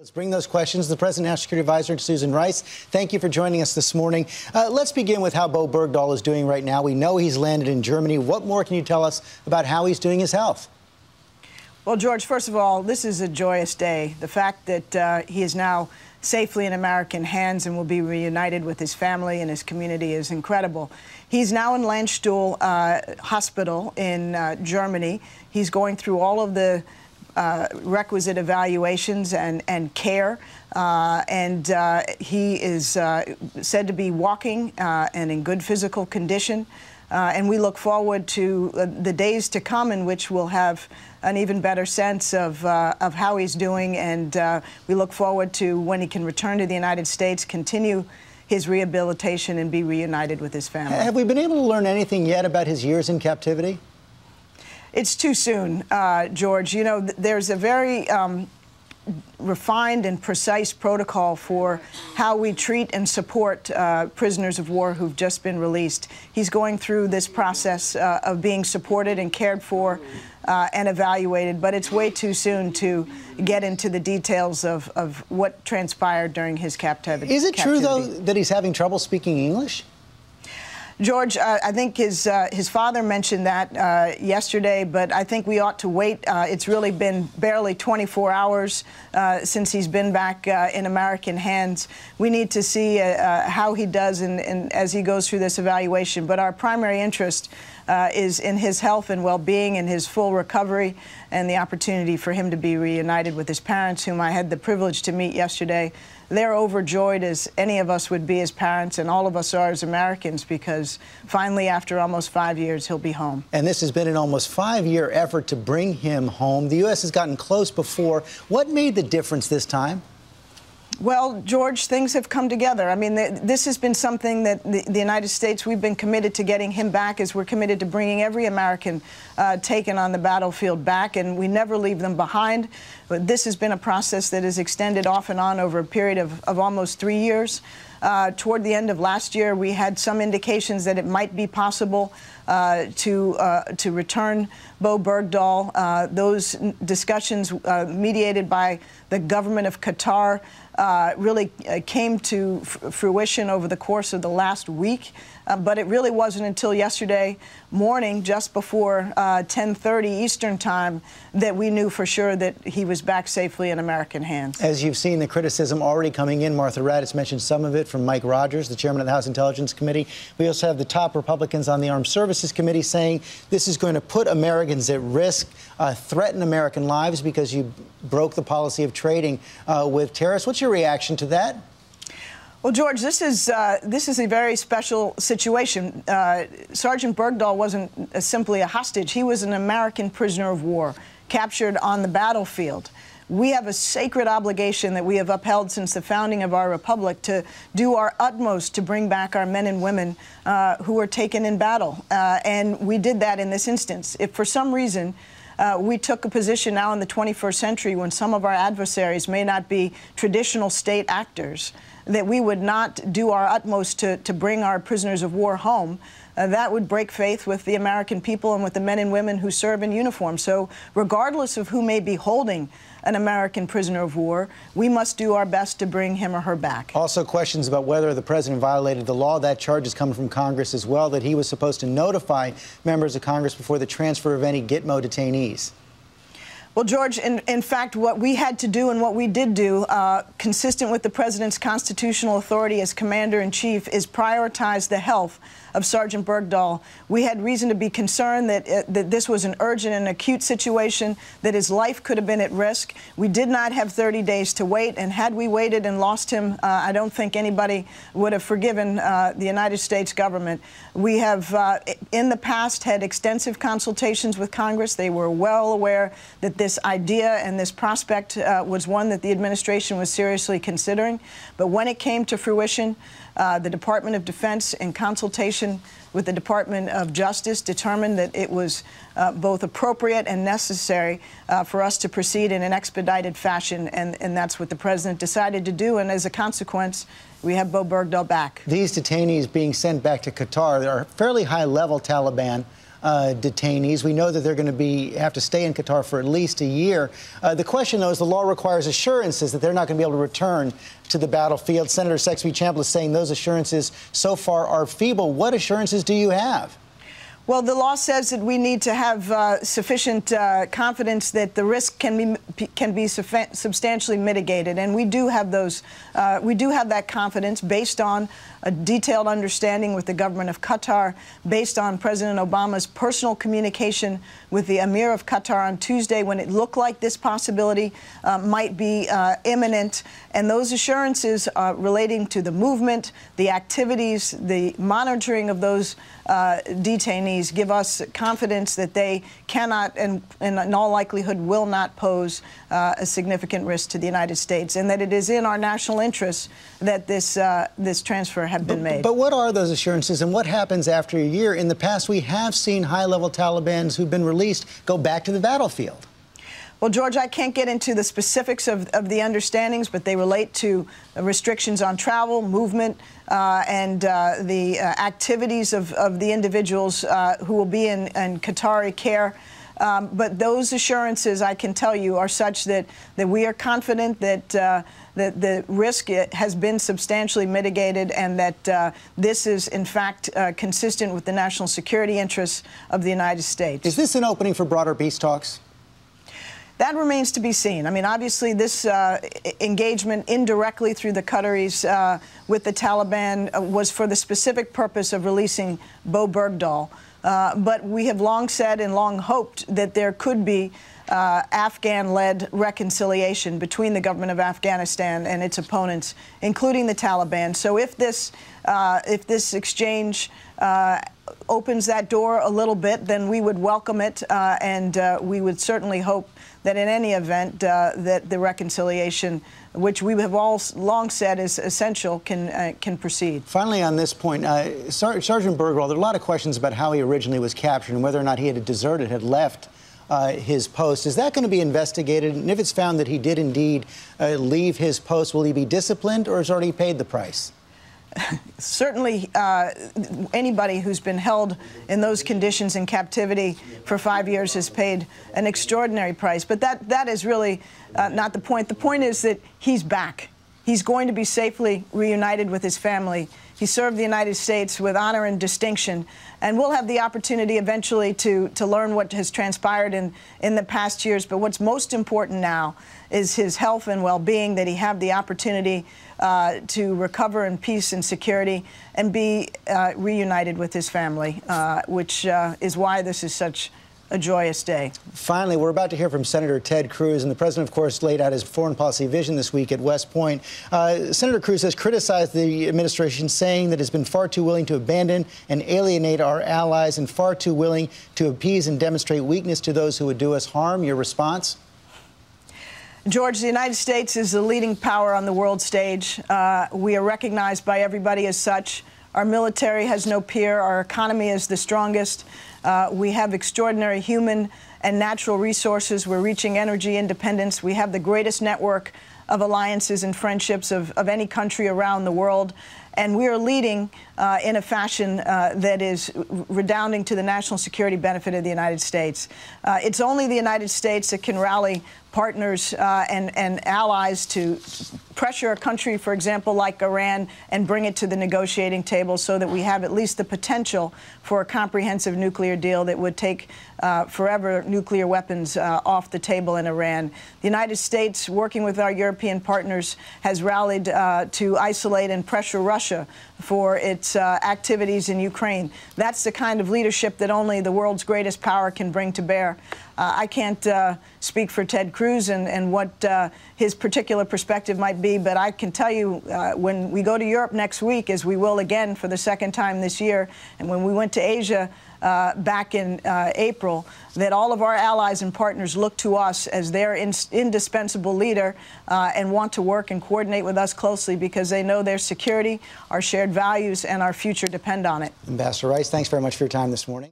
Let's bring those questions to the President National Security Advisor, Susan Rice. Thank you for joining us this morning. Let's begin with how Bowe Bergdah is doing right now. We know he's landed in Germany. What more can you tell us about how he's doing his health? Well, George, first of all, this is a joyous day. The fact that he is now safely in American hands and will be reunited with his family and his community is incredible. He's now in Landstuhl Hospital in Germany. He's going through all of the requisite evaluations and care, he is said to be walking and in good physical condition. And we look forward to the days to come in which we'll have an even better sense of how he's doing, and we look forward to when he can return to the United States, continue his rehabilitation, and be reunited with his family. Have we been able to learn anything yet about his years in captivity? It's too soon, George. You know, there's a very refined and precise protocol for how we treat and support prisoners of war who've just been released. He's going through this process of being supported and cared for and evaluated, but it's way too soon to get into the details of what transpired during his captivity. Is it true, though, that he's having trouble speaking English? George, I think his father mentioned that yesterday, but I think we ought to wait. It's really been barely 24 hours since he's been back in American hands. We need to see how he does as he goes through this evaluation. But our primary interest is in his health and well-being and his full recovery and the opportunity for him to be reunited with his parents, whom I had the privilege to meet yesterday. They're overjoyed as any of us would be as parents, and all of us are as Americans, because finally, after almost 5 years, he'll be home. And this has been an almost 5-year effort to bring him home. The U.S. has gotten close before. What made the difference this time? Well, George, things have come together. I mean, this has been something that the United States, we've been committed to getting him back, as we're committed to bringing every American taken on the battlefield back, and we never leave them behind. But this has been a process that has extended off and on over a period of almost 3 years. Toward the end of last year, we had some indications that it might be possible to return Bowe Bergdah. Those discussions mediated by the government of Qatar really came to fruition over the course of the last week. But it really wasn't until yesterday morning, just before 10:30 Eastern Time, that we knew for sure that he was back safely in American hands. As you've seen the criticism already coming in, Martha Raddatz mentioned some of it from Mike Rogers, the chairman of the House Intelligence Committee. We also have the top Republicans on the Armed Services Committee saying this is going to put Americans at risk, threaten American lives because you broke the policy of trading with terrorists. What's your reaction to that? Well, George, this is a very special situation. Sergeant Bergdah wasn't simply a hostage. He was an American prisoner of war, captured on the battlefield. We have a sacred obligation that we have upheld since the founding of our republic to do our utmost to bring back our men and women who were taken in battle. And we did that in this instance. If for some reason we took a position now in the 21st century when some of our adversaries may not be traditional state actors, that we would not do our utmost to bring our prisoners of war home, that would break faith with the American people and with the men and women who serve in uniform. So regardless of who may be holding an American prisoner of war, we must do our best to bring him or her back. Also questions about whether the president violated the law. That charge is coming from Congress as well, that he was supposed to notify members of Congress before the transfer of any Gitmo detainees. Well, George, in fact, what we had to do and what we did do, consistent with the president's constitutional authority as commander-in-chief, is prioritize the health of Sergeant Bergdah. We had reason to be concerned that this was an urgent and acute situation, that his life could have been at risk. We did not have 30 days to wait, and had we waited and lost him, I don't think anybody would have forgiven the United States government. We have, in the past, had extensive consultations with Congress. They were well aware that this idea and this prospect was one that the administration was seriously considering. But when it came to fruition, the Department of Defense, in consultation with the Department of Justice, determined that it was both appropriate and necessary for us to proceed in an expedited fashion, and that's what the president decided to do, and as a consequence, we have Bowe Bergdah back. These detainees being sent back to Qatar, they are fairly high-level Taliban detainees. We know that they're going to have to stay in Qatar for at least a year. The question, though, is the law requires assurances that they're not going to be able to return to the battlefield. Senator Sexby Chambliss is saying those assurances so far are feeble. What assurances do you have? Well, the law says that we need to have sufficient confidence that the risk can be substantially mitigated, and we do have those. We do have that confidence based on a detailed understanding with the government of Qatar, based on President Obama's personal communication with the Emir of Qatar on Tuesday when it looked like this possibility might be imminent. And those assurances relating to the movement, the activities, the monitoring of those detainees give us confidence that they cannot and in all likelihood will not pose a significant risk to the United States, and that it is in our national interest that this transfer have been made. But what are those assurances, and what happens after a year? In the past, we have seen high-level Talibans who've been released go back to the battlefield. Well, George, I can't get into the specifics of the understandings, but they relate to restrictions on travel, movement, and the activities of the individuals who will be in Qatari care. But those assurances, I can tell you, are such that we are confident that the risk has been substantially mitigated, and that this is, in fact, consistent with the national security interests of the United States. Is this an opening for broader peace talks? That remains to be seen. I mean, obviously, this engagement indirectly through the Qataris with the Taliban was for the specific purpose of releasing Bowe Bergdah. But we have long said and long hoped that there could be Afghan-led reconciliation between the government of Afghanistan and its opponents, including the Taliban. So if this exchange opens that door a little bit, then we would welcome it, and we would certainly hope that in any event that the reconciliation, which we have all long said is essential, can proceed. Finally, on this point, Sergeant Bergdah, there are a lot of questions about how he originally was captured and whether or not he had deserted, had left his post. Is that going to be investigated? And if it's found that he did indeed leave his post, will he be disciplined, or has already paid the price? Certainly, anybody who's been held in those conditions in captivity for 5 years has paid an extraordinary price. But that is really not the point. The point is that he's back. He's going to be safely reunited with his family. He served the United States with honor and distinction, and we'll have the opportunity eventually to learn what has transpired in the past years. But what's most important now is his health and well-being, that he have the opportunity to recover in peace and security and be reunited with his family, which is why this is such a joyous day. Finally, we're about to hear from Senator Ted Cruz, and the president, of course, laid out his foreign policy vision this week at West Point. Senator Cruz has criticized the administration, saying that it's been far too willing to abandon and alienate our allies and far too willing to appease and demonstrate weakness to those who would do us harm. Your response? George, the United States is the leading power on the world stage. We are recognized by everybody as such. Our military has no peer. Our economy is the strongest. We have extraordinary human and natural resources. We're reaching energy independence. We have the greatest network of alliances and friendships of any country around the world. And we are leading in a fashion that is redounding to the national security benefit of the United States. It's only the United States that can rally partners and allies to pressure a country, for example, like Iran, and bring it to the negotiating table so that we have at least the potential for a comprehensive nuclear deal that would take forever nuclear weapons off the table in Iran. The United States, working with our European partners, has rallied to isolate and pressure Russia for its activities in Ukraine. That's the kind of leadership that only the world's greatest power can bring to bear. I can't speak for Ted Cruz and what his particular perspective might be, but I can tell you when we go to Europe next week, as we will again for the second time this year, and when we went to Asia back in April, that all of our allies and partners look to us as their indispensable leader and want to work and coordinate with us closely because they know their security, our shared values, and our future depend on it. Ambassador Rice, thanks very much for your time this morning.